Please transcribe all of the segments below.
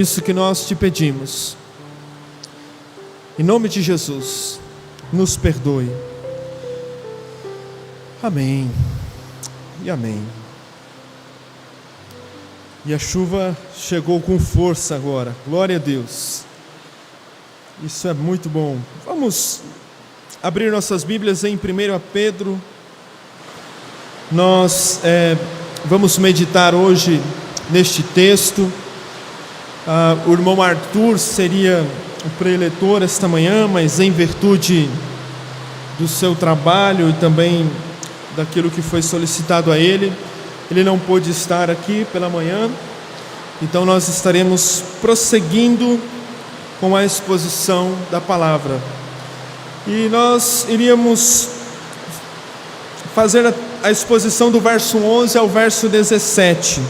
Isso que nós te pedimos, em nome de Jesus, nos perdoe. Amém e amém. E a chuva chegou com força agora, glória a Deus. Isso é muito bom. Vamos abrir nossas Bíblias em 1 Pedro. Nós vamos meditar hoje neste texto. O irmão Arthur seria o preletor esta manhã, mas em virtude do seu trabalho e também daquilo que foi solicitado a ele não pôde estar aqui pela manhã. Então nós estaremos prosseguindo com a exposição da palavra. E nós iríamos fazer a exposição do verso 11 ao verso 17.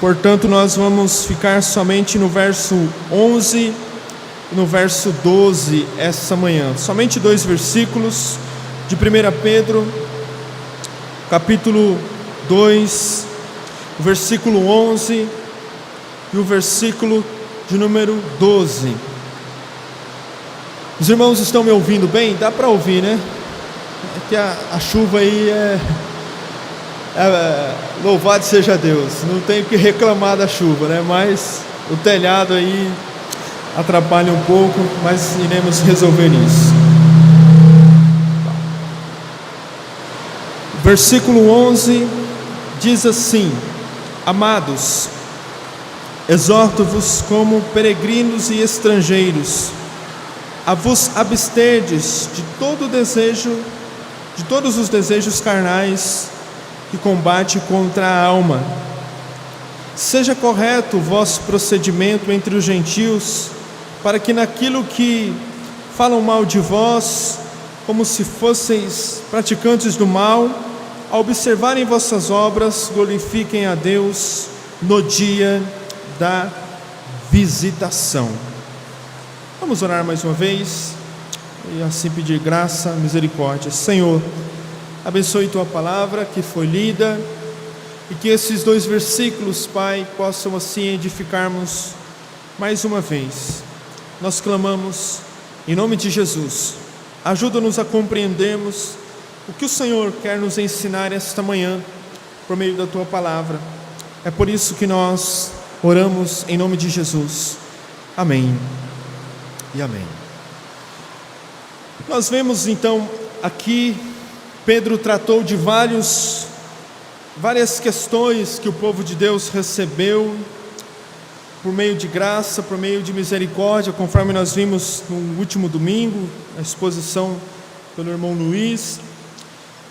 Portanto, nós vamos ficar somente no verso 11 e no verso 12 essa manhã. Somente 2 versículos de 1 Pedro, capítulo 2, o versículo 11 e o versículo de número 12. Os irmãos estão me ouvindo bem? Dá para ouvir, né? É que a chuva aí louvado seja Deus, não tenho que reclamar da chuva, né? Mas o telhado aí atrapalha um pouco, mas iremos resolver isso. Versículo 11 diz assim: Amados, exorto-vos como peregrinos e estrangeiros a vos absterdes de todos os desejos carnais que combate contra a alma. Seja correto o vosso procedimento entre os gentios, para que naquilo que falam mal de vós, como se fosseis praticantes do mal, ao observarem vossas obras, glorifiquem a Deus no dia da visitação. Vamos orar mais uma vez e assim pedir graça, misericórdia. Senhor, abençoe tua palavra que foi lida e que esses 2 versículos, Pai, possam assim edificarmos mais uma vez. Nós clamamos em nome de Jesus. Ajuda-nos a compreendermos o que o Senhor quer nos ensinar esta manhã por meio da tua palavra. É por isso que nós oramos em nome de Jesus. Amém e amém. Nós vemos então aqui Pedro tratou de várias questões que o povo de Deus recebeu por meio de graça, por meio de misericórdia, conforme nós vimos no último domingo, a exposição pelo irmão Luiz.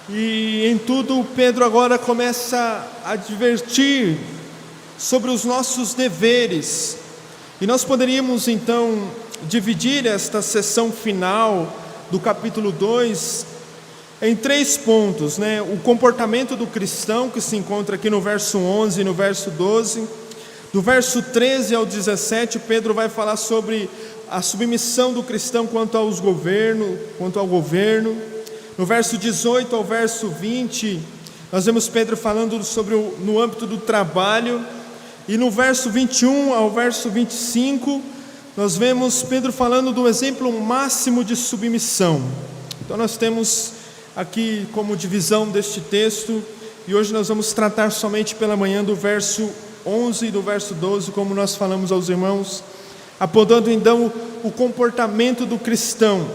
E em tudo Pedro agora começa a advertir sobre os nossos deveres. E nós poderíamos então dividir esta sessão final do capítulo 2 em 3 pontos, né? O comportamento do cristão, que se encontra aqui no verso 11 e no verso 12. Do verso 13 ao 17, Pedro vai falar sobre a submissão do cristão quanto ao governo. No verso 18 ao verso 20, nós vemos Pedro falando sobre no âmbito do trabalho. E no verso 21 ao verso 25, nós vemos Pedro falando do exemplo máximo de submissão. Então nós temos aqui como divisão deste texto, e hoje nós vamos tratar somente pela manhã do verso 11 e do verso 12, como nós falamos aos irmãos, apontando então o comportamento do cristão.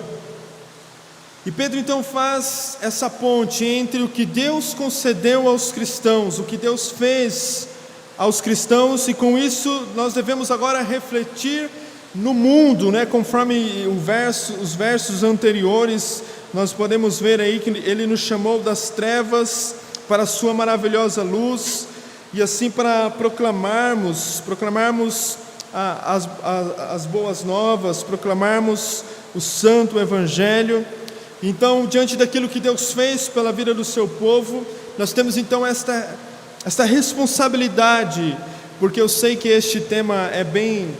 E Pedro então faz essa ponte entre o que Deus concedeu aos cristãos, o que Deus fez aos cristãos, e com isso nós devemos agora refletir no mundo, né? Conforme os versos anteriores, nós podemos ver aí que ele nos chamou das trevas para a sua maravilhosa luz, e assim para proclamarmos as boas novas, proclamarmos o santo evangelho. Então, diante daquilo que Deus fez pela vida do seu povo, nós temos então esta responsabilidade, porque eu sei que este tema é bem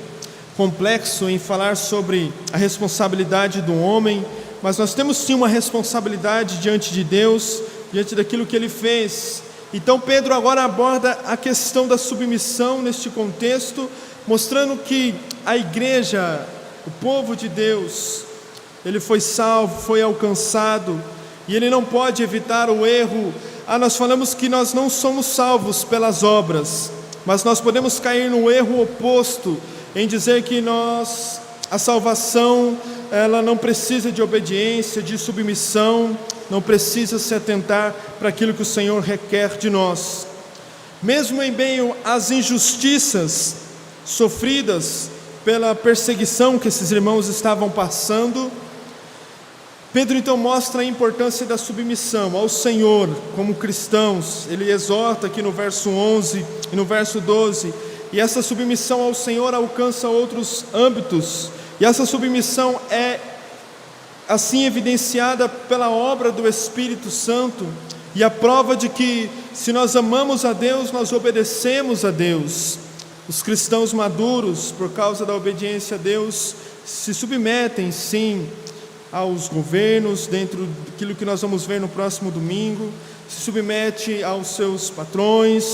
complexo em falar sobre a responsabilidade do homem, mas nós temos sim uma responsabilidade diante de Deus, diante daquilo que Ele fez. Então Pedro agora aborda a questão da submissão neste contexto, mostrando que a igreja, o povo de Deus, ele foi salvo, foi alcançado, e ele não pode evitar o erro. Nós falamos que nós não somos salvos pelas obras, mas nós podemos cair no erro oposto, em dizer que a salvação, ela não precisa de obediência, de submissão, não precisa se atentar para aquilo que o Senhor requer de nós. Mesmo em meio às injustiças sofridas pela perseguição que esses irmãos estavam passando, Pedro então mostra a importância da submissão ao Senhor como cristãos. Ele exorta aqui no verso 11 e no verso 12, e essa submissão ao Senhor alcança outros âmbitos, e essa submissão é assim evidenciada pela obra do Espírito Santo, e a prova de que se nós amamos a Deus, nós obedecemos a Deus. Os cristãos maduros, por causa da obediência a Deus, se submetem sim aos governos, dentro daquilo que nós vamos ver no próximo domingo, se submete aos seus patrões,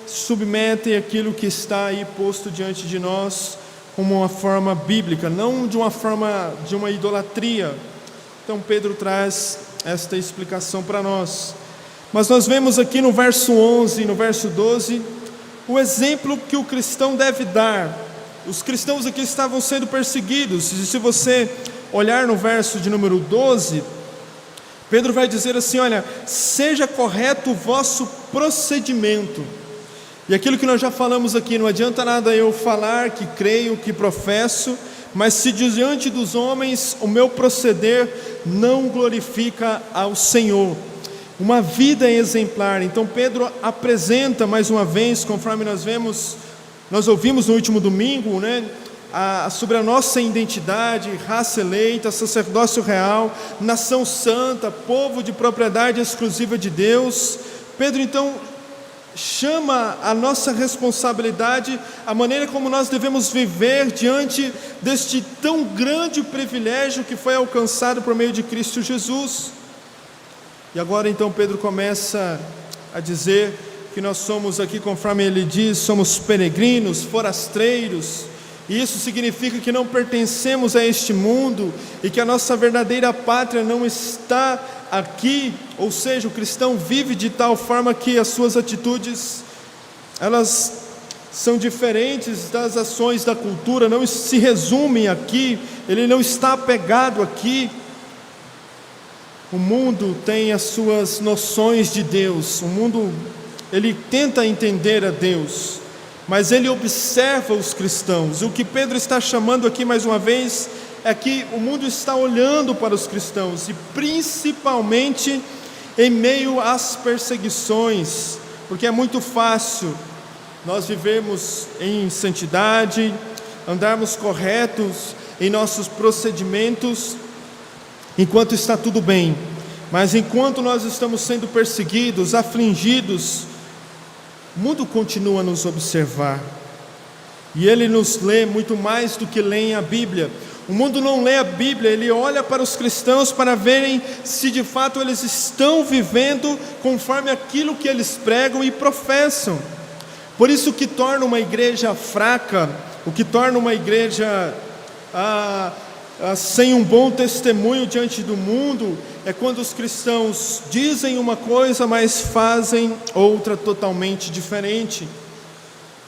se submete àquilo que está aí posto diante de nós, como uma forma bíblica, não de uma forma de uma idolatria. Então Pedro traz esta explicação para nós. Mas nós vemos aqui no verso 11 e no verso 12, o exemplo que o cristão deve dar. Os cristãos aqui estavam sendo perseguidos, e se você olhar no verso de número 12, Pedro vai dizer assim: olha, seja correto o vosso procedimento. E aquilo que nós já falamos aqui, não adianta nada eu falar que creio, que professo, mas se diante dos homens o meu proceder não glorifica ao Senhor. Uma vida exemplar. Então Pedro apresenta mais uma vez, conforme nós ouvimos no último domingo, sobre a nossa identidade, raça eleita, sacerdócio real, nação santa, povo de propriedade exclusiva de Deus. Pedro então chama a nossa responsabilidade, a maneira como nós devemos viver diante deste tão grande privilégio que foi alcançado por meio de Cristo Jesus. E agora então Pedro começa a dizer que nós somos aqui, conforme ele diz, somos peregrinos, forasteiros. E isso significa que não pertencemos a este mundo e que a nossa verdadeira pátria não está aqui. Ou seja, o cristão vive de tal forma que as suas atitudes, elas são diferentes das ações da cultura, não se resumem aqui, ele não está apegado aqui. O mundo tem as suas noções de Deus, o mundo, ele tenta entender a Deus, mas ele observa os cristãos. O que Pedro está chamando aqui mais uma vez é que o mundo está olhando para os cristãos, e principalmente em meio às perseguições, porque é muito fácil nós vivermos em santidade, andarmos corretos em nossos procedimentos, enquanto está tudo bem, mas enquanto nós estamos sendo perseguidos, afligidos, o mundo continua a nos observar, e ele nos lê muito mais do que lê a Bíblia. O mundo não lê a Bíblia, ele olha para os cristãos para verem se de fato eles estão vivendo conforme aquilo que eles pregam e professam. Por isso que torna uma igreja fraca, o que torna uma igreja sem um bom testemunho diante do mundo, é quando os cristãos dizem uma coisa, mas fazem outra totalmente diferente.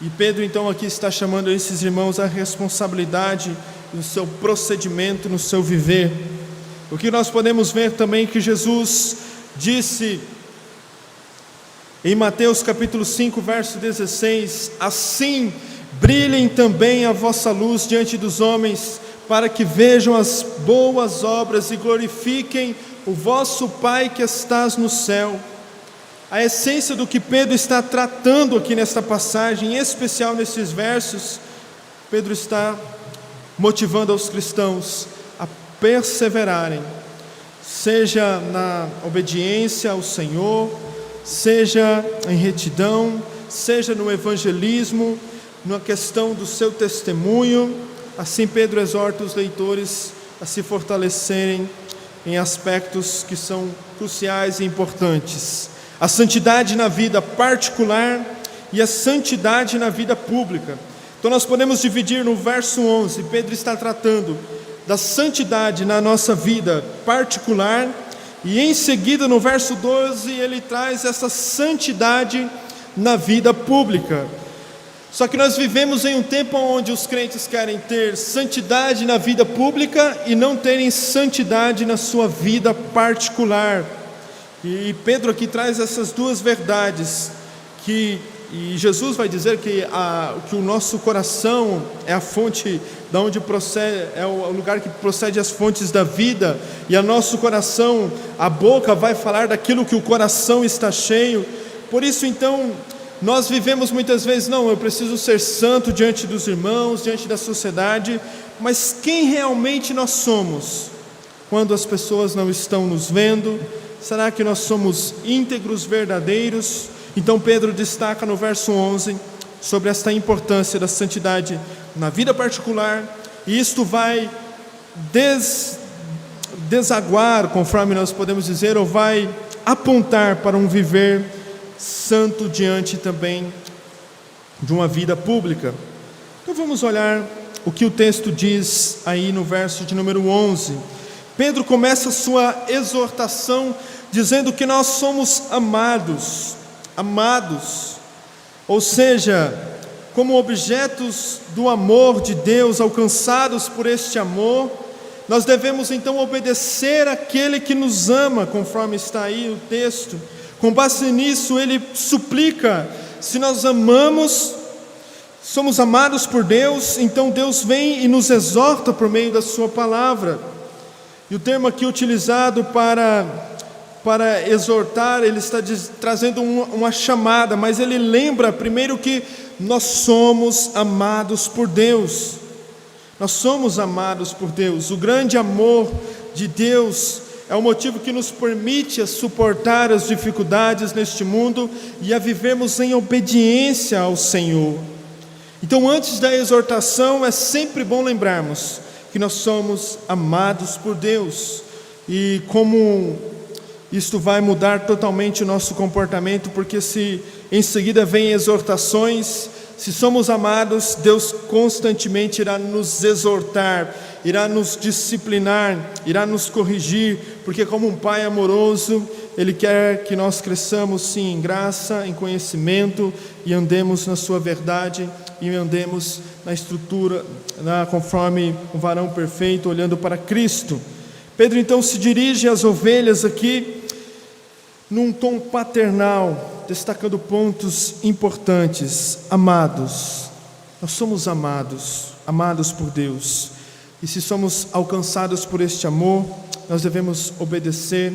E Pedro então aqui está chamando esses irmãos à responsabilidade no seu procedimento, no seu viver. O que nós podemos ver também que Jesus disse em Mateus capítulo 5, verso 16: assim brilhem também a vossa luz diante dos homens, para que vejam as boas obras e glorifiquem o vosso Pai que estás no céu. A essência do que Pedro está tratando aqui nesta passagem, em especial nesses versos, Pedro está motivando aos cristãos a perseverarem, seja na obediência ao Senhor, seja em retidão, seja no evangelismo, na questão do seu testemunho. Assim Pedro exorta os leitores a se fortalecerem em aspectos que são cruciais e importantes: a santidade na vida particular e a santidade na vida pública. Então nós podemos dividir no verso 11, Pedro está tratando da santidade na nossa vida particular, e em seguida no verso 12 ele traz essa santidade na vida pública. Só que nós vivemos em um tempo onde os crentes querem ter santidade na vida pública e não terem santidade na sua vida particular. E Pedro aqui traz essas duas verdades, e Jesus vai dizer que o nosso coração é a fonte da onde procede, é o lugar que procede as fontes da vida, e a nosso coração, a boca vai falar daquilo que o coração está cheio. Por isso então, nós vivemos muitas vezes, não, eu preciso ser santo diante dos irmãos, diante da sociedade, mas quem realmente nós somos? Quando as pessoas não estão nos vendo, será que nós somos íntegros, verdadeiros? Então Pedro destaca no verso 11 sobre esta importância da santidade na vida particular, e isto vai desaguar, conforme nós podemos dizer, ou vai apontar para um viver santo diante também de uma vida pública. Então vamos olhar o que o texto diz aí no verso de número 11. Pedro começa a sua exortação dizendo que nós somos amados, ou seja, como objetos do amor de Deus, alcançados por este amor, nós devemos então obedecer àquele que nos ama, conforme está aí o texto. Com base nisso, ele suplica, se nós amamos, somos amados por Deus, então Deus vem e nos exorta por meio da sua palavra. E o termo aqui utilizado para exortar, ele está trazendo uma chamada, mas ele lembra primeiro que nós somos amados por Deus. Nós somos amados por Deus. O grande amor de Deus é o motivo que nos permite a suportar as dificuldades neste mundo e a vivermos em obediência ao Senhor. Então, antes da exortação, é sempre bom lembrarmos que nós somos amados por Deus, e como isto vai mudar totalmente o nosso comportamento, porque se em seguida vem exortações, se somos amados, Deus constantemente irá nos exortar, irá nos disciplinar, irá nos corrigir, porque como um Pai amoroso, Ele quer que nós cresçamos sim em graça, em conhecimento, e andemos na sua verdade, e andemos na estrutura, conforme um varão perfeito, olhando para Cristo. Pedro então se dirige às ovelhas aqui, num tom paternal, destacando pontos importantes. Amados, nós somos amados por Deus, e se somos alcançados por este amor, nós devemos obedecer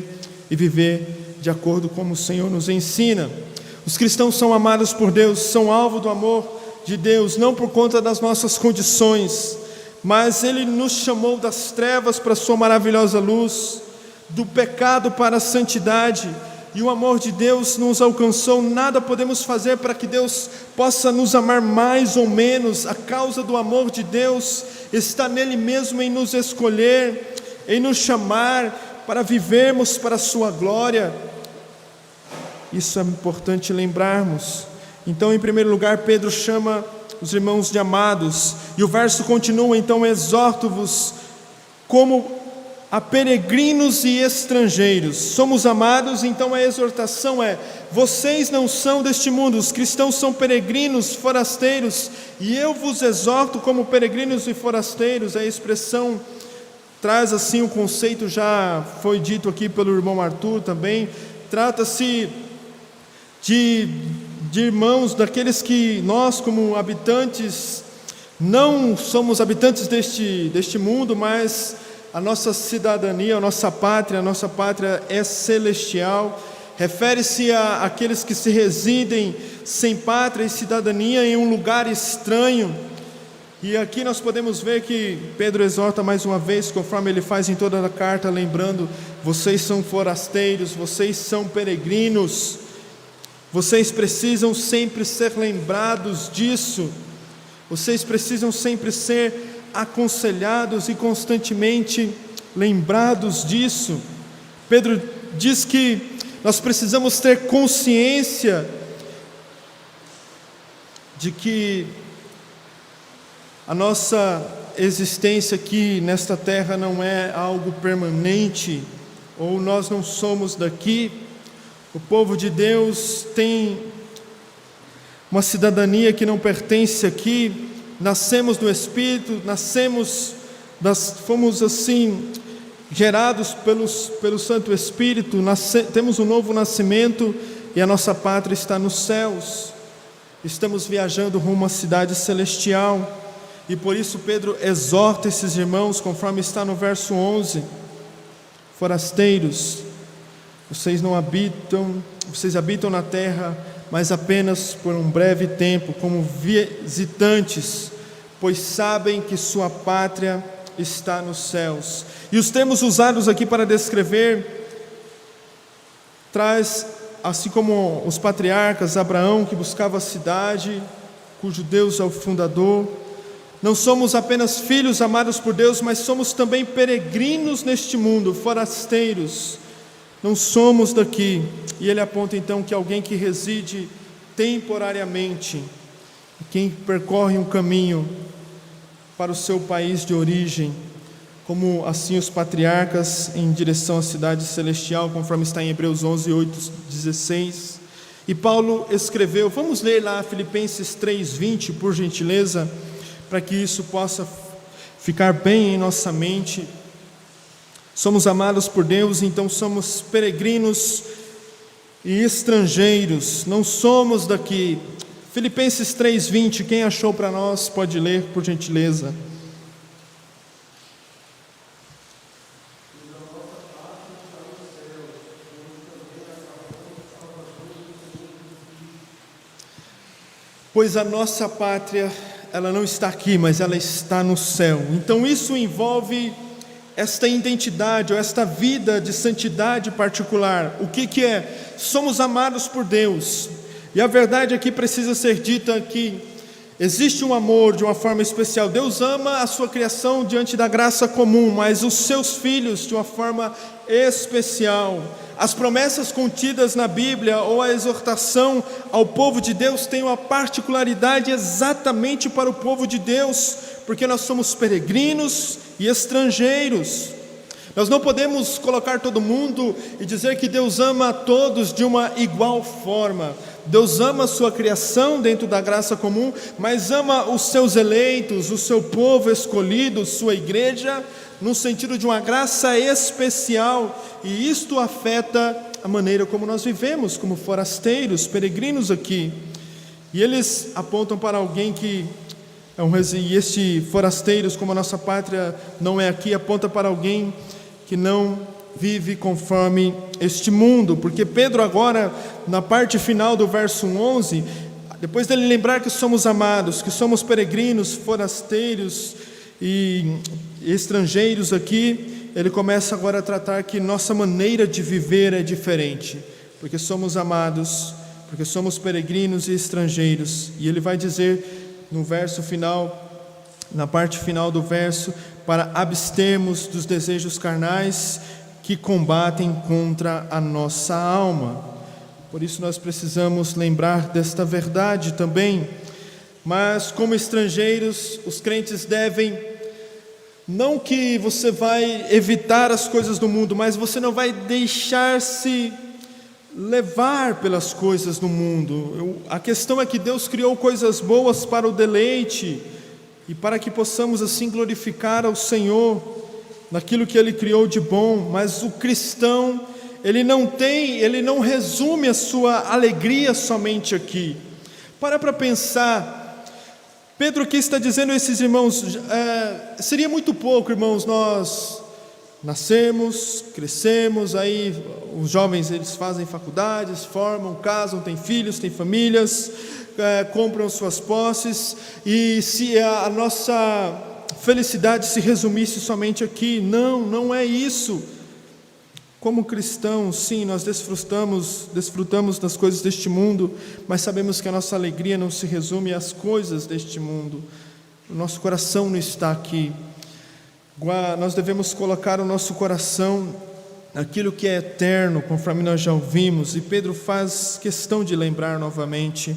e viver de acordo com o Senhor nos ensina. Os cristãos são amados por Deus, são alvo do amor de Deus, não por conta das nossas condições, mas Ele nos chamou das trevas para a sua maravilhosa luz, do pecado para a santidade, e o amor de Deus nos alcançou. Nada podemos fazer para que Deus possa nos amar mais ou menos. A causa do amor de Deus está nele mesmo, em nos escolher, em nos chamar para vivermos para a sua glória. Isso é importante lembrarmos. Então, em primeiro lugar, Pedro chama os irmãos de amados, e o verso continua: então exorto-vos como a peregrinos e estrangeiros. Somos amados, então a exortação é: vocês não são deste mundo, os cristãos são peregrinos, forasteiros, e eu vos exorto como peregrinos e forasteiros. A expressão traz assim o conceito, já foi dito aqui pelo irmão Arthur também. Trata-se de irmãos, daqueles que nós, como habitantes, não somos habitantes deste mundo, mas a nossa cidadania, a nossa pátria é celestial. Refere-se àqueles que se residem sem pátria e cidadania em um lugar estranho. E aqui nós podemos ver que Pedro exorta mais uma vez, conforme ele faz em toda a carta, lembrando: vocês são forasteiros, vocês são peregrinos. Vocês precisam sempre ser lembrados disso. Vocês precisam sempre ser aconselhados e constantemente lembrados disso. Pedro diz que nós precisamos ter consciência de que A nossa existência aqui nesta terra não é algo permanente, ou nós não somos daqui. O povo de Deus tem uma cidadania que não pertence aqui. Nascemos do Espírito, fomos assim gerados pelo Santo Espírito, temos um novo nascimento e a nossa pátria está nos céus. Estamos viajando rumo à cidade celestial, e por isso Pedro exorta esses irmãos, conforme está no verso 11: forasteiros, vocês habitam na terra, mas apenas por um breve tempo, como visitantes, pois sabem que sua pátria está nos céus. E os termos usados aqui para descrever traz, assim como os patriarcas, Abraão, que buscava a cidade, cujo Deus é o fundador. Não somos apenas filhos amados por Deus, mas somos também peregrinos neste mundo, forasteiros. Não somos daqui. E ele aponta então que alguém que reside temporariamente, quem percorre um caminho para o seu país de origem, como assim os patriarcas em direção à cidade celestial, conforme está em Hebreus 11, 8, 16. E Paulo escreveu, vamos ler lá Filipenses 3, 20, por gentileza, para que isso possa ficar bem em nossa mente. Somos amados por Deus, então somos peregrinos e estrangeiros, não somos daqui. Filipenses 3, 20, quem achou para nós pode ler, por gentileza. Pois a nossa pátria, ela não está aqui, mas ela está no céu. Então isso envolve esta identidade, ou esta vida de santidade particular. O que é? Somos amados por Deus. E a verdade aqui precisa ser dita que existe um amor de uma forma especial. Deus ama a sua criação diante da graça comum, mas os seus filhos de uma forma especial. As promessas contidas na Bíblia ou a exortação ao povo de Deus tem uma particularidade exatamente para o povo de Deus, porque nós somos peregrinos e estrangeiros. Nós não podemos colocar todo mundo e dizer que Deus ama a todos de uma igual forma. Deus ama a sua criação dentro da graça comum, mas ama os seus eleitos, o seu povo escolhido, sua igreja, no sentido de uma graça especial, e isto afeta a maneira como nós vivemos, como forasteiros, peregrinos aqui. E eles apontam para alguém que e este forasteiros, como a nossa pátria não é aqui, aponta para alguém que não vive conforme este mundo, porque Pedro agora, na parte final do verso 11, depois dele lembrar que somos amados, que somos peregrinos, forasteiros e estrangeiros aqui, ele começa agora a tratar que nossa maneira de viver é diferente, porque somos amados, porque somos peregrinos e estrangeiros. E ele vai dizer no verso final, na parte final do verso, para abstermos dos desejos carnais que combatem contra a nossa alma. Por isso nós precisamos lembrar desta verdade também. Mas como estrangeiros, os crentes devem, não que você vai evitar as coisas do mundo, mas você não vai deixar-se levar pelas coisas do mundo. A questão é que Deus criou coisas boas para o deleite e para que possamos assim glorificar ao Senhor naquilo que Ele criou de bom. Mas o cristão, ele não resume a sua alegria somente aqui. Para pensar. Pedro aqui está dizendo a esses irmãos, seria muito pouco, irmãos, nós nascemos, crescemos, aí os jovens eles fazem faculdades, formam, casam, têm filhos, têm famílias, compram suas posses, e se a nossa felicidade se resumisse somente aqui. Não é isso. Como cristãos, sim, nós desfrutamos das coisas deste mundo, mas sabemos que a nossa alegria não se resume às coisas deste mundo. O nosso coração não está aqui. Nós devemos colocar o nosso coração naquilo que é eterno, conforme nós já ouvimos, e Pedro faz questão de lembrar novamente,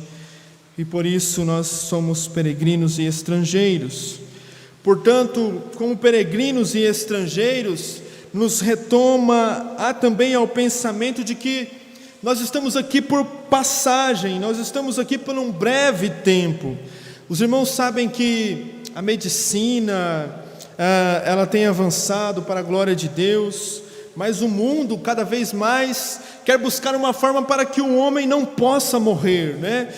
e por isso nós somos peregrinos e estrangeiros. Portanto, como peregrinos e estrangeiros, nos retoma também ao pensamento de que nós estamos aqui por passagem, nós estamos aqui por um breve tempo. Os irmãos sabem que a medicina, ela tem avançado para a glória de Deus, mas o mundo cada vez mais quer buscar uma forma para que o homem não possa morrer, né?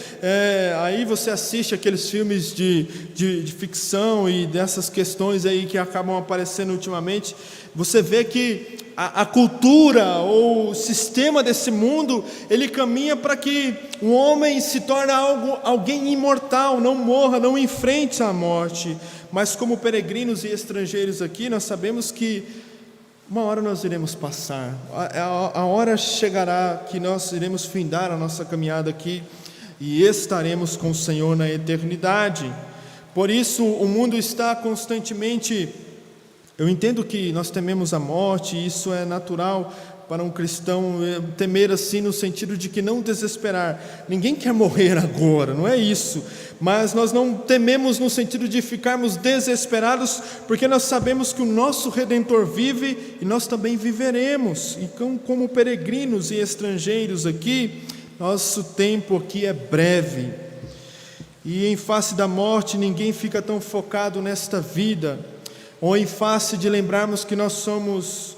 Aí você assiste aqueles filmes de ficção e dessas questões aí que acabam aparecendo ultimamente. Você vê que a cultura ou o sistema desse mundo, ele caminha para que o homem se torne alguém imortal, não morra, não enfrente a morte. Mas como peregrinos e estrangeiros aqui, nós sabemos que uma hora nós iremos passar, a hora chegará que nós iremos findar a nossa caminhada aqui e estaremos com o Senhor na eternidade. Por isso o mundo está constantemente, eu entendo que nós tememos a morte, e isso é natural para um cristão, temer assim no sentido de que não desesperar. Ninguém quer morrer agora, não é isso, mas nós não tememos no sentido de ficarmos desesperados, porque nós sabemos que o nosso Redentor vive e nós também viveremos. E como peregrinos e estrangeiros aqui, nosso tempo aqui é breve, e em face da morte ninguém fica tão focado nesta vida, ou em face de lembrarmos que nós somos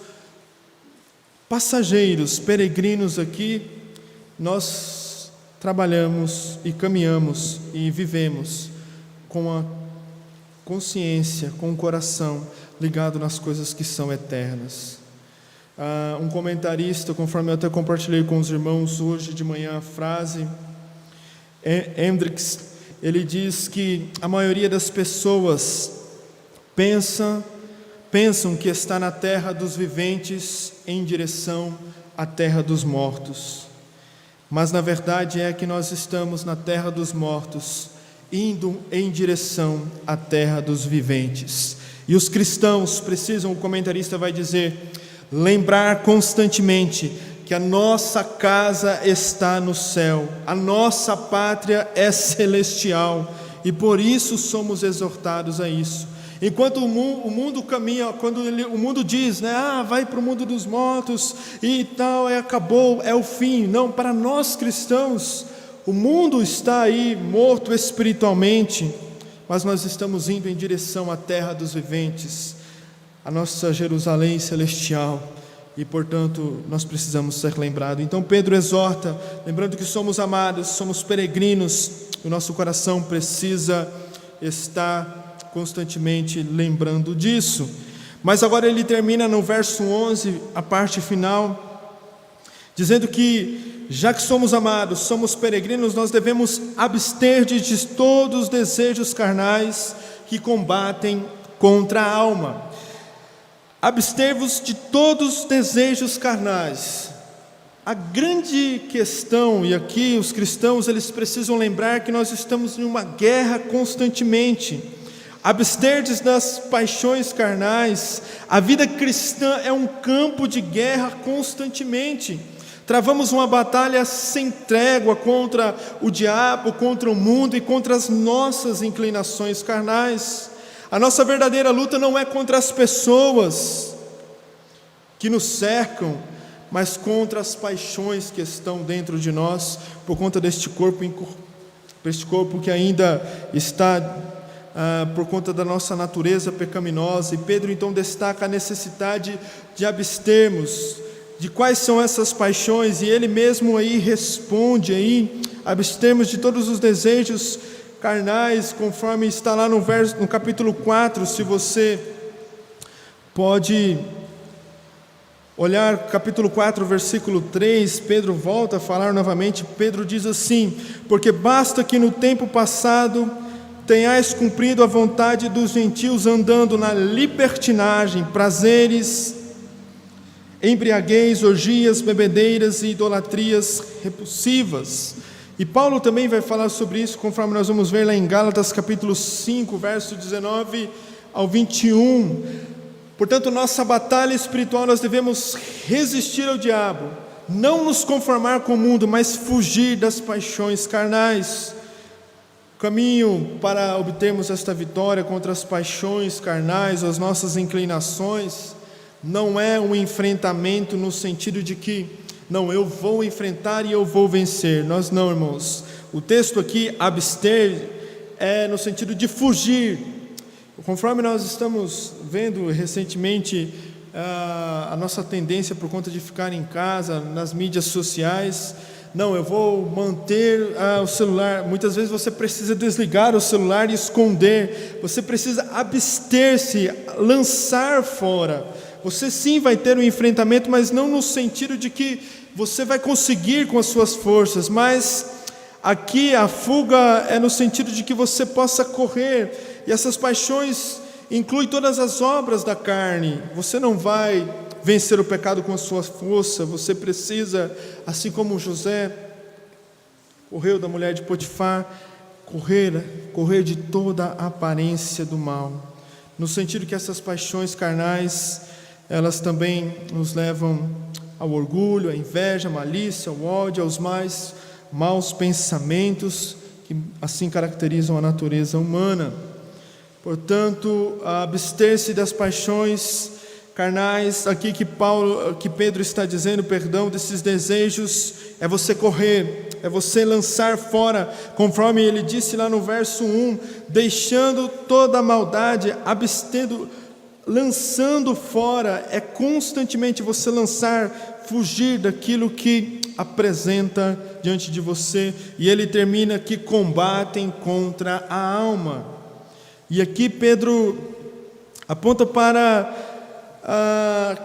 passageiros, peregrinos aqui, nós trabalhamos e caminhamos e vivemos com a consciência, com o coração ligado nas coisas que são eternas. Um comentarista, conforme eu até compartilhei com os irmãos hoje de manhã a frase, Hendricks, ele diz que a maioria das pessoas pensam que está na terra dos viventes em direção à terra dos mortos, mas na verdade é que nós estamos na terra dos mortos, indo em direção à terra dos viventes. E os cristãos precisam, o comentarista vai dizer, lembrar constantemente que a nossa casa está no céu, a nossa pátria é celestial, e por isso somos exortados a isso. Enquanto o mundo caminha, quando o mundo diz, né, vai para o mundo dos mortos e tal, acabou, é o fim. Não, para nós cristãos, o mundo está aí morto espiritualmente, mas nós estamos indo em direção à terra dos viventes, a nossa Jerusalém celestial, e portanto nós precisamos ser lembrados. Então Pedro exorta, lembrando que somos amados, somos peregrinos, o nosso coração precisa estar constantemente lembrando disso. Mas agora ele termina no verso 11, a parte final, dizendo que já que somos amados, somos peregrinos, nós devemos abster de todos os desejos carnais que combatem contra a alma. Abster-vos de todos os desejos carnais. A grande questão, e aqui os cristãos eles precisam lembrar que nós estamos em uma guerra constantemente. Abster-vos das paixões carnais. A vida cristã é um campo de guerra constantemente. Travamos uma batalha sem trégua contra o diabo, contra o mundo e contra as nossas inclinações carnais. A nossa verdadeira luta não é contra as pessoas que nos cercam, mas contra as paixões que estão dentro de nós, por conta deste corpo que ainda está por conta da nossa natureza pecaminosa. E Pedro então destaca a necessidade de abstermos. De quais são essas paixões? E ele mesmo aí responde aí, abstermos de todos os desejos carnais, conforme está lá no capítulo 4, se você pode olhar capítulo 4, versículo 3, Pedro volta a falar novamente. Pedro diz assim: porque basta que no tempo passado tenhais cumprido a vontade dos gentios, andando na libertinagem, prazeres, embriaguez, orgias, bebedeiras e idolatrias repulsivas. E Paulo também vai falar sobre isso, conforme nós vamos ver lá em Gálatas capítulo 5, verso 19 ao 21. Portanto, nossa batalha espiritual, nós devemos resistir ao diabo, não nos conformar com o mundo, mas fugir das paixões carnais. caminho para obtermos esta vitória contra as paixões carnais, as nossas inclinações, não é um enfrentamento no sentido de que, não, eu vou enfrentar e eu vou vencer. Nós não, irmãos. O texto aqui, abster, é no sentido de fugir. Conforme nós estamos vendo recentemente, a nossa tendência por conta de ficar em casa, nas mídias sociais, não, eu vou manter o celular. Muitas vezes você precisa desligar o celular e esconder. Você precisa abster-se, lançar fora. Você sim vai ter um enfrentamento, mas não no sentido de que você vai conseguir com as suas forças, mas aqui a fuga é no sentido de que você possa correr. E essas paixões incluem todas as obras da carne. Você não vai vencer o pecado com a sua força. Você precisa, assim como José correu da mulher de Potifar, correr de toda a aparência do mal, no sentido que essas paixões carnais, elas também nos levam ao orgulho, à inveja, à malícia, ao ódio, aos mais maus pensamentos que assim caracterizam a natureza humana. Portanto, abster-se das paixões carnais, aqui que Pedro está dizendo, desses desejos, é você correr, é você lançar fora, conforme ele disse lá no verso 1, deixando toda a maldade, abstendo, lançando fora, é constantemente você lançar, fugir daquilo que apresenta diante de você. E ele termina que combatem contra a alma. E aqui Pedro aponta para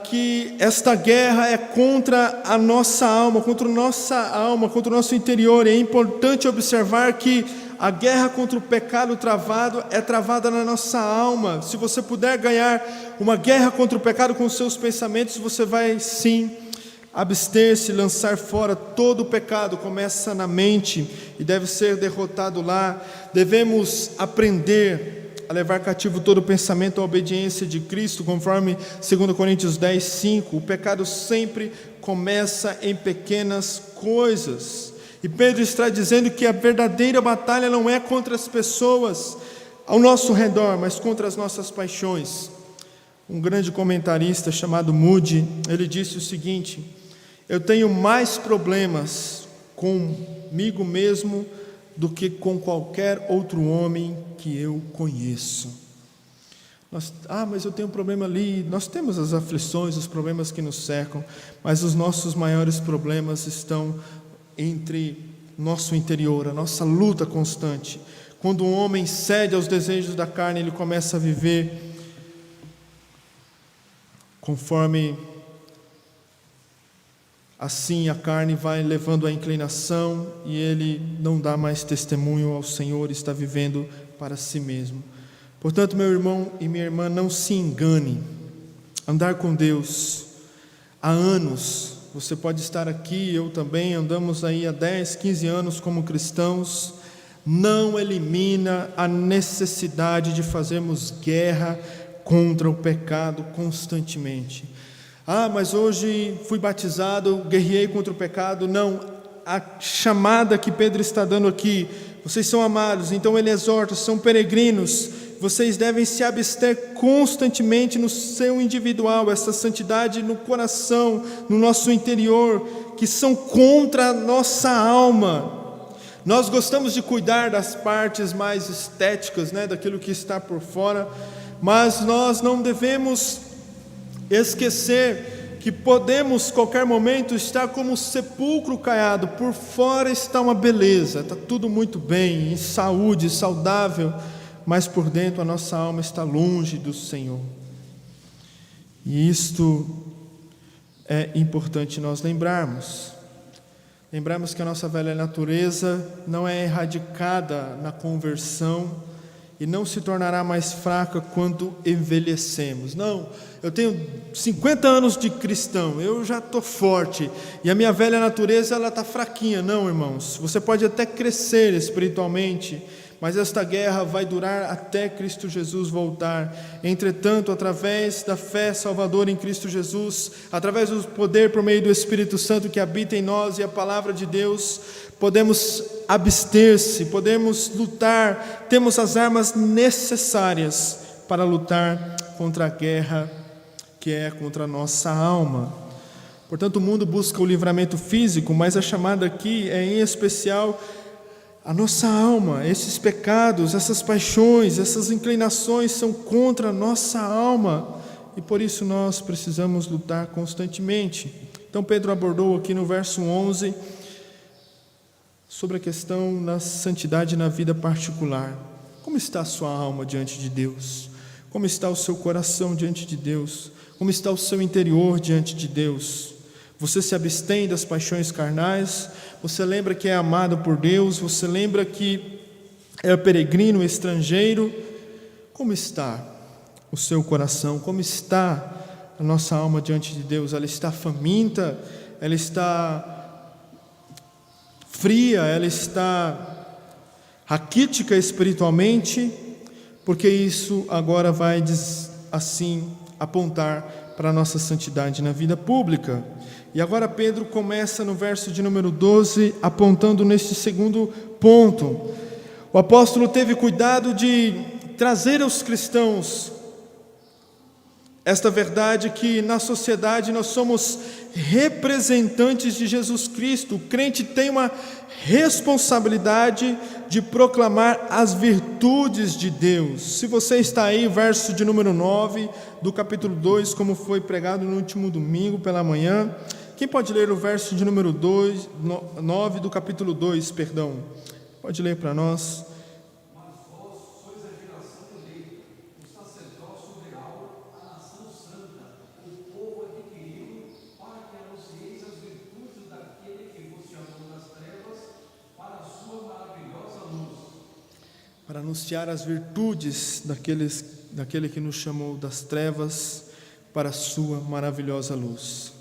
que esta guerra é contra a nossa alma, contra o nosso interior. E é importante observar que a guerra contra o pecado é travada na nossa alma. Se você puder ganhar uma guerra contra o pecado com os seus pensamentos, você vai sim abster-se, lançar fora todo o pecado. Começa na mente e deve ser derrotado lá. Devemos aprender a levar cativo todo pensamento à obediência de Cristo, conforme 2 Coríntios 10, 5. O pecado sempre começa em pequenas coisas. E Pedro está dizendo que a verdadeira batalha não é contra as pessoas ao nosso redor, mas contra as nossas paixões. Um grande comentarista chamado Moody, ele disse o seguinte: eu tenho mais problemas comigo mesmo do que com qualquer outro homem que eu conheço. Mas eu tenho um problema ali. Nós temos as aflições, os problemas que nos cercam, mas os nossos maiores problemas estão entre nosso interior, a nossa luta constante. Quando um homem cede aos desejos da carne, ele começa a viver conforme assim a carne vai levando a inclinação e ele não dá mais testemunho ao Senhor, está vivendo para si mesmo. Portanto, meu irmão e minha irmã, não se engane. Andar com Deus há anos, você pode estar aqui, eu também, andamos aí há 10, 15 anos como cristãos, não elimina a necessidade de fazermos guerra contra o pecado constantemente. Mas hoje fui batizado, guerreei contra o pecado. Não, a chamada que Pedro está dando aqui, vocês são amados, então ele exorta, são peregrinos, vocês devem se abster constantemente no seu individual, essa santidade no coração, no nosso interior, que são contra a nossa alma. Nós gostamos de cuidar das partes mais estéticas, daquilo que está por fora, mas nós não devemos esquecer que podemos, qualquer momento, estar como sepulcro caiado. Por fora está uma beleza, está tudo muito bem, em saúde, saudável, mas por dentro a nossa alma está longe do Senhor. E isto é importante nós lembrarmos que a nossa velha natureza não é erradicada na conversão e não se tornará mais fraca quando envelhecemos. Não, eu tenho 50 anos de cristão, eu já estou forte, e a minha velha natureza está fraquinha. Não, irmãos, você pode até crescer espiritualmente, mas esta guerra vai durar até Cristo Jesus voltar. Entretanto, através da fé salvadora em Cristo Jesus, através do poder por meio do Espírito Santo que habita em nós e a palavra de Deus, podemos abster-se, podemos lutar, temos as armas necessárias para lutar contra a guerra que é contra a nossa alma. Portanto, o mundo busca o livramento físico, mas a chamada aqui é em especial a nossa alma. Esses pecados, essas paixões, essas inclinações são contra a nossa alma e por isso nós precisamos lutar constantemente. Então Pedro abordou aqui no verso 11 sobre a questão da santidade na vida particular. Como está a sua alma diante de Deus? Como está o seu coração diante de Deus? Como está o seu interior diante de Deus? Você se abstém das paixões carnais? Você lembra que é amado por Deus? Você lembra que é peregrino, estrangeiro? Como está o seu coração? Como está a nossa alma diante de Deus? Ela está faminta? Ela está fria? Ela está raquítica espiritualmente? Porque isso agora vai assim apontar para a nossa santidade na vida pública. E agora Pedro começa no verso de número 12, apontando neste segundo ponto. O apóstolo teve cuidado de trazer aos cristãos esta verdade que na sociedade nós somos representantes de Jesus Cristo. O crente tem uma responsabilidade de proclamar as virtudes de Deus. Se você está aí, verso de número 9 do capítulo 2, como foi pregado no último domingo pela manhã. Quem pode ler o verso de número 9 do capítulo 2, perdão? Pode ler para nós. Mas vós sois a geração eleita, o sacerdócio real, a nação santa, o povo adquirido, para que anuncieis as virtudes daquele que vos chamou das trevas para a sua maravilhosa luz. Para anunciar as virtudes daquele que nos chamou das trevas para a sua maravilhosa luz.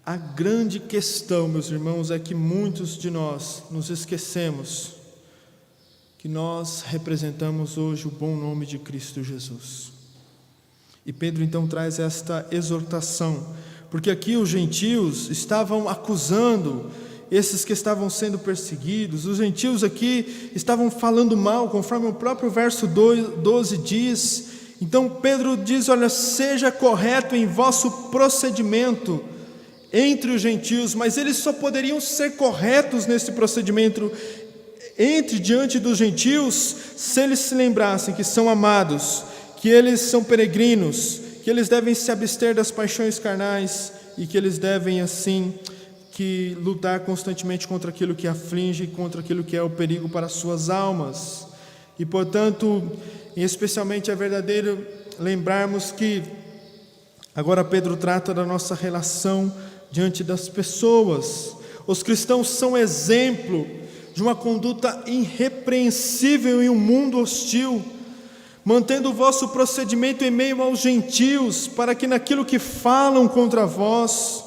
A grande questão, meus irmãos, é que muitos de nós nos esquecemos que nós representamos hoje o bom nome de Cristo Jesus. E Pedro então traz esta exortação, porque aqui os gentios estavam acusando esses que estavam sendo perseguidos. Os gentios aqui estavam falando mal, conforme o próprio verso 12 diz. Então Pedro diz, olha, seja correto em vosso procedimento entre os gentios, mas eles só poderiam ser corretos nesse procedimento diante dos gentios se eles se lembrassem que são amados, que eles são peregrinos, que eles devem se abster das paixões carnais e que eles devem assim que lutar constantemente contra aquilo que aflige, contra aquilo que é o perigo para as suas almas. E portanto, especialmente é verdadeiro lembrarmos que agora Pedro trata da nossa relação diante das pessoas. Os cristãos são exemplo de uma conduta irrepreensível em um mundo hostil, mantendo o vosso procedimento em meio aos gentios, para que naquilo que falam contra vós,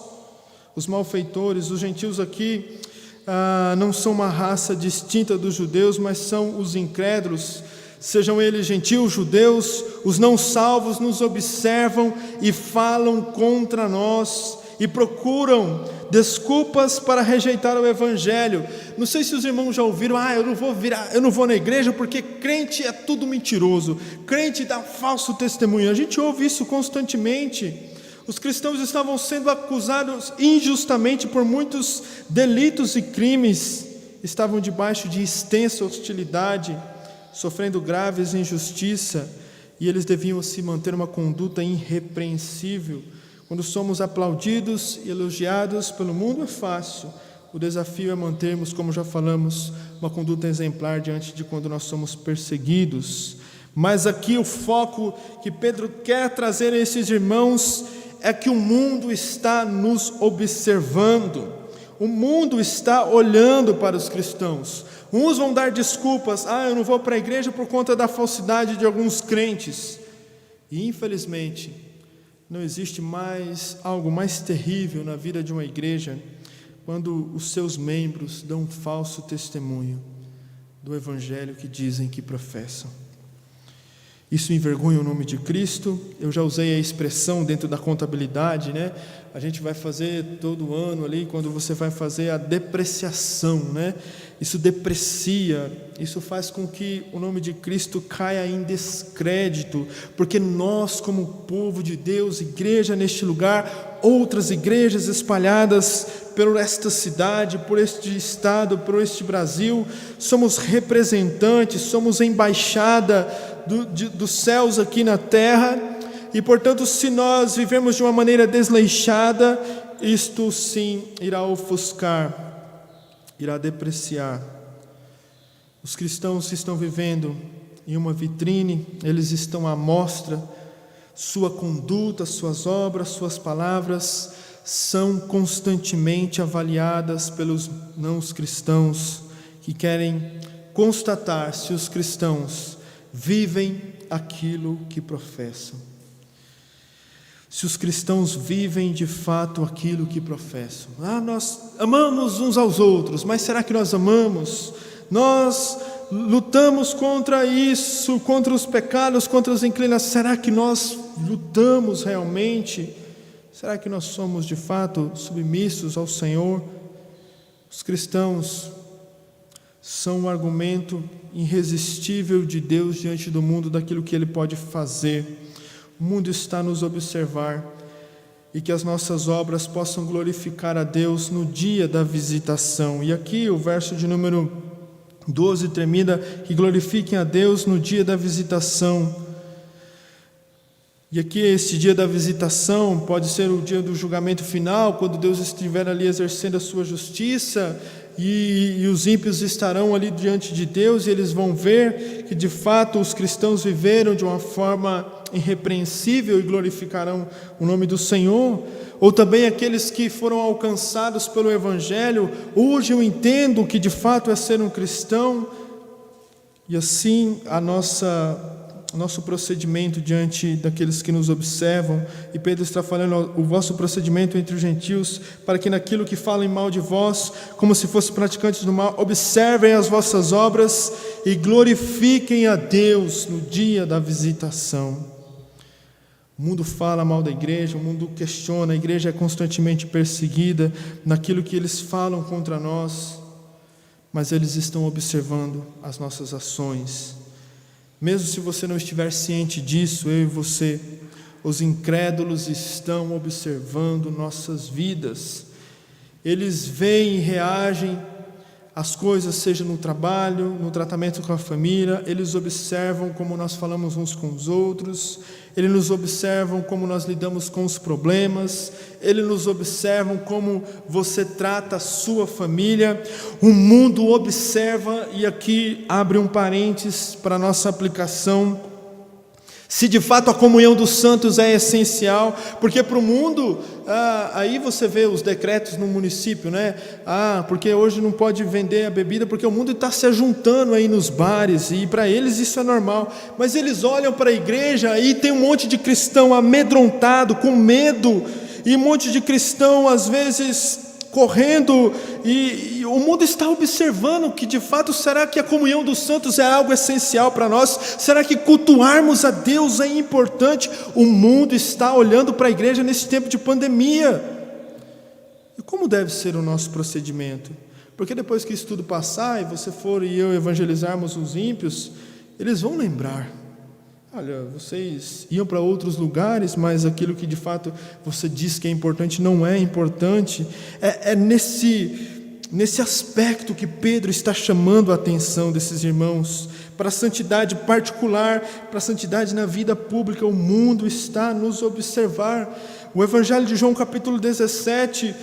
os malfeitores, os gentios aqui não são uma raça distinta dos judeus, mas são os incrédulos, sejam eles gentios, judeus, os não salvos nos observam e falam contra nós e procuram desculpas para rejeitar o evangelho. Não sei se os irmãos já ouviram, eu não vou na igreja porque crente é tudo mentiroso, crente dá falso testemunho. A gente ouve isso constantemente. Os cristãos estavam sendo acusados injustamente por muitos delitos e crimes, estavam debaixo de extensa hostilidade, sofrendo graves injustiça, e eles deviam se manter uma conduta irrepreensível. Quando somos aplaudidos e elogiados pelo mundo é fácil, o desafio é mantermos, como já falamos, uma conduta exemplar diante de quando nós somos perseguidos. Mas aqui o foco que Pedro quer trazer a esses irmãos é que o mundo está nos observando, o mundo está olhando para os cristãos. Uns vão dar desculpas, eu não vou para a igreja por conta da falsidade de alguns crentes. E infelizmente, não existe algo mais terrível na vida de uma igreja quando os seus membros dão um falso testemunho. do evangelho que dizem que professam. Isso envergonha o nome de Cristo. Eu já usei a expressão dentro da contabilidade, né? A gente vai fazer todo ano ali, quando você vai fazer a depreciação, né? Isso deprecia, isso faz com que o nome de Cristo caia em descrédito, porque nós, como povo de Deus, igreja neste lugar, outras igrejas espalhadas por esta cidade, por este estado, por este Brasil, somos representantes, somos embaixada dos céus aqui na terra, e portanto, se nós vivemos de uma maneira desleixada, isto sim irá ofuscar, irá depreciar. Os cristãos que estão vivendo em uma vitrine, eles estão à mostra, sua conduta, suas obras, suas palavras são constantemente avaliadas pelos não cristãos, que querem constatar se os cristãos vivem aquilo que professam. Se os cristãos vivem de fato aquilo que professam. Nós amamos uns aos outros, mas será que nós amamos? Nós lutamos contra isso, contra os pecados, contra as inclinações. Será que nós lutamos realmente? Será que nós somos de fato submissos ao Senhor? Os cristãos são um argumento irresistível de Deus diante do mundo, daquilo que Ele pode fazer. O mundo está a nos observar, e que as nossas obras possam glorificar a Deus no dia da visitação. E aqui o verso de número 12 termina: que glorifiquem a Deus no dia da visitação. E aqui este dia da visitação pode ser o dia do julgamento final, quando Deus estiver ali exercendo a sua justiça, e os ímpios estarão ali diante de Deus, e eles vão ver que de fato os cristãos viveram de uma forma irrepreensível e glorificarão o nome do Senhor. Ou também aqueles que foram alcançados pelo Evangelho, hoje eu entendo o que de fato é ser um cristão. E assim nosso procedimento diante daqueles que nos observam, e Pedro está falando: o vosso procedimento entre os gentios, para que naquilo que falem mal de vós, como se fossem praticantes do mal, observem as vossas obras e glorifiquem a Deus no dia da visitação. O mundo fala mal da igreja, o mundo questiona, a igreja é constantemente perseguida naquilo que eles falam contra nós, mas eles estão observando as nossas ações. Mesmo se você não estiver ciente disso, eu e você, os incrédulos estão observando nossas vidas. Eles veem e reagem às coisas, seja no trabalho, no tratamento com a família. Eles observam como nós falamos uns com os outros. Eles nos observam como nós lidamos com os problemas. Eles nos observam como você trata a sua família. O mundo observa, e aqui abre um parênteses para a nossa aplicação, se de fato a comunhão dos santos é essencial, porque para o mundo, aí você vê os decretos no município, né? Porque hoje não pode vender a bebida, porque o mundo está se ajuntando aí nos bares, e para eles isso é normal. Mas eles olham para a igreja e tem um monte de cristão amedrontado, com medo, e um monte de cristão às vezes correndo, e o mundo está observando que de fato, será que a comunhão dos santos é algo essencial para nós? Será que cultuarmos a Deus é importante? O mundo está olhando para a igreja nesse tempo de pandemia. E como deve ser o nosso procedimento? Porque depois que isso tudo passar, e você for e eu evangelizarmos os ímpios, eles vão lembrar: olha, vocês iam para outros lugares, mas aquilo que de fato você diz que é importante não é importante. É nesse aspecto que Pedro está chamando a atenção desses irmãos, para a santidade particular, para a santidade na vida pública. O mundo está a nos observar. O Evangelho de João capítulo 17,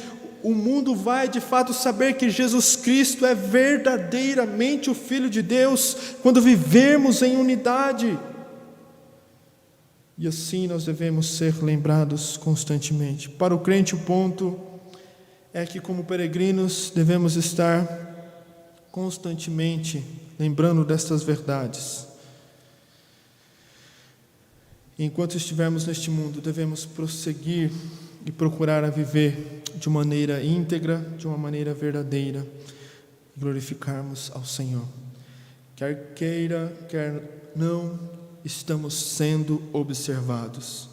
o mundo vai de fato saber que Jesus Cristo é verdadeiramente o Filho de Deus, quando vivermos em unidade. E assim nós devemos ser lembrados constantemente. Para o crente, o ponto é que, como peregrinos, devemos estar constantemente lembrando destas verdades. Enquanto estivermos neste mundo, devemos prosseguir e procurar a viver de maneira íntegra, de uma maneira verdadeira, glorificarmos ao Senhor. Quer queira, quer não, estamos sendo observados.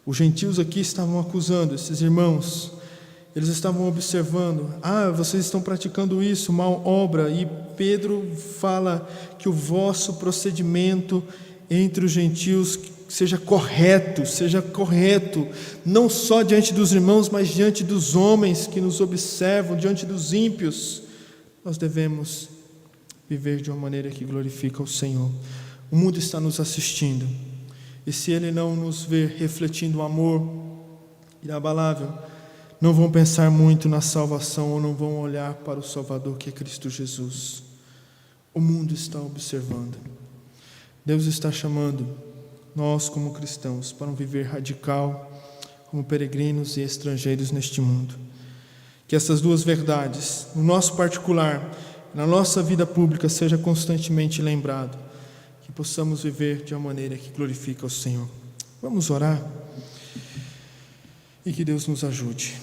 Os gentios aqui estavam acusando esses irmãos. Eles estavam observando: vocês estão praticando isso, mal obra. E Pedro fala que o vosso procedimento entre os gentios seja correto, não só diante dos irmãos, mas diante dos homens que nos observam, diante dos ímpios. Nós devemos viver de uma maneira que glorifica o Senhor. O mundo está nos assistindo, e se ele não nos ver refletindo o amor inabalável, não vão pensar muito na salvação, ou não vão olhar para o Salvador, que é Cristo Jesus. O mundo está observando. Deus está chamando nós, como cristãos, para um viver radical, como peregrinos e estrangeiros neste mundo. Que essas duas verdades, no nosso particular, na nossa vida pública, seja constantemente lembrado, que possamos viver de uma maneira que glorifica o Senhor. Vamos orar? E que Deus nos ajude.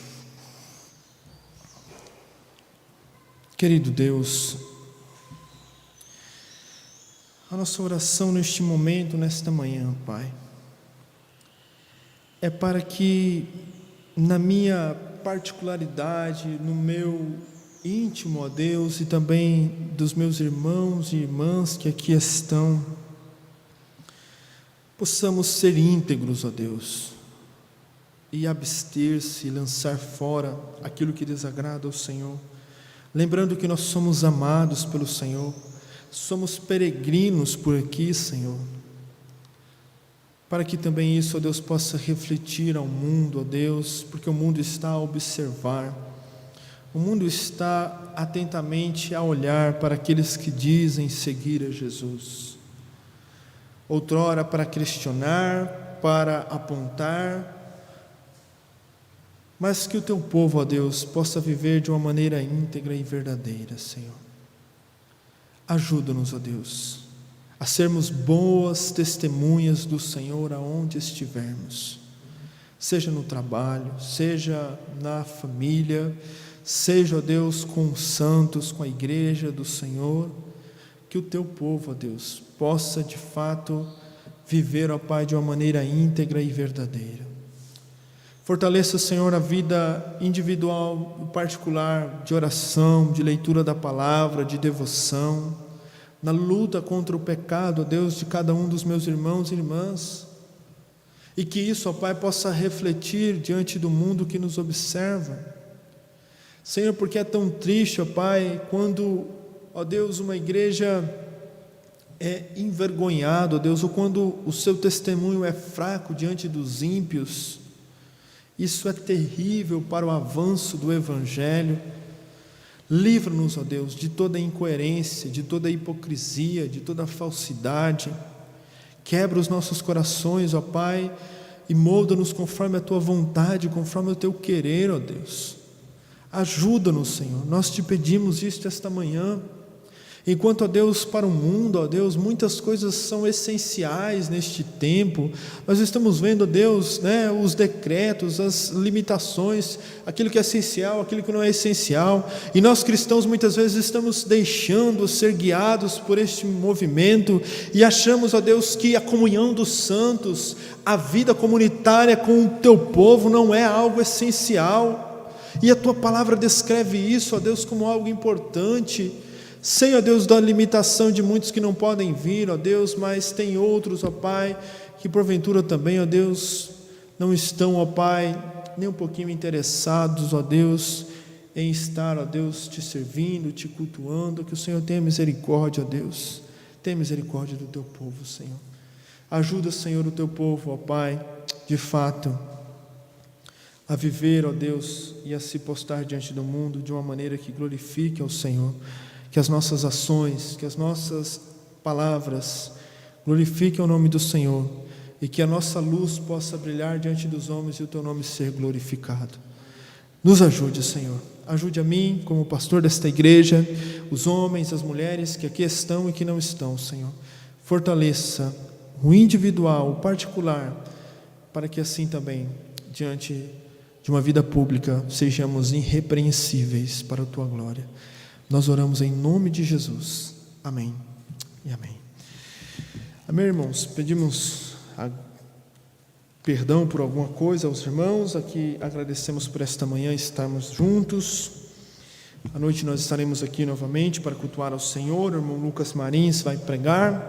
Querido Deus, a nossa oração neste momento, nesta manhã, Pai, é para que, na minha particularidade, no meu íntimo, ó Deus, e também dos meus irmãos e irmãs que aqui estão, possamos ser íntegros, ó Deus, e abster-se e lançar fora aquilo que desagrada ao Senhor, lembrando que nós somos amados pelo Senhor, somos peregrinos por aqui, Senhor, para que também isso, ó Deus, possa refletir ao mundo, ó Deus, porque o mundo está a observar, o mundo está atentamente a olhar para aqueles que dizem seguir a Jesus, outrora para questionar, para apontar, mas que o Teu povo, ó Deus, possa viver de uma maneira íntegra e verdadeira, Senhor. Ajuda-nos, ó Deus, a sermos boas testemunhas do Senhor aonde estivermos, seja no trabalho, seja na família, seja, ó Deus, com os santos, com a igreja do Senhor, que o Teu povo, ó Deus, possa de fato viver, ó Pai, de uma maneira íntegra e verdadeira. Fortaleça, Senhor, a vida individual e particular, de oração, de leitura da palavra, de devoção, na luta contra o pecado, ó Deus, de cada um dos meus irmãos e irmãs, e que isso, ó Pai, possa refletir diante do mundo que nos observa. Senhor, porque é tão triste, ó Pai, quando, ó Deus, uma igreja é envergonhada, ó Deus, ou quando o seu testemunho é fraco diante dos ímpios. Isso é terrível para o avanço do Evangelho. Livra-nos, ó Deus, de toda incoerência, de toda hipocrisia, de toda falsidade. Quebra os nossos corações, ó Pai, e molda-nos conforme a Tua vontade, conforme o Teu querer, ó Deus. Ajuda-nos, Senhor, nós Te pedimos isto esta manhã. Enquanto, ó Deus, para o mundo, ó Deus, muitas coisas são essenciais neste tempo, nós estamos vendo, ó Deus, os decretos, as limitações, aquilo que é essencial, aquilo que não é essencial, e nós cristãos muitas vezes estamos deixando ser guiados por este movimento, e achamos, ó Deus, que a comunhão dos santos, a vida comunitária com o Teu povo não é algo essencial, e a Tua palavra descreve isso, ó Deus, como algo importante. Sei, ó Deus, da limitação de muitos que não podem vir, ó Deus, mas tem outros, ó Pai, que porventura também, ó Deus, não estão, ó Pai, nem um pouquinho interessados, ó Deus, em estar, ó Deus, Te servindo, Te cultuando. Que o Senhor tenha misericórdia, ó Deus, tenha misericórdia do Teu povo, Senhor. Ajuda, Senhor, o Teu povo, ó Pai, de fato, a viver, ó Deus, e a se postar diante do mundo de uma maneira que glorifique ao Senhor. Que as nossas ações, que as nossas palavras glorifiquem o nome do Senhor, e que a nossa luz possa brilhar diante dos homens e o Teu nome ser glorificado. Nos ajude, Senhor. Ajude a mim, como pastor desta igreja, os homens, as mulheres que aqui estão e que não estão, Senhor. Fortaleça o individual, o particular, para que assim também, diante de uma vida pública, sejamos irrepreensíveis para a Tua glória. Nós oramos em nome de Jesus. Amém e amém. Amém, irmãos? Pedimos perdão por alguma coisa aos irmãos. Aqui agradecemos por esta manhã estarmos juntos. À noite nós estaremos aqui novamente para cultuar ao Senhor. O irmão Lucas Marins vai pregar.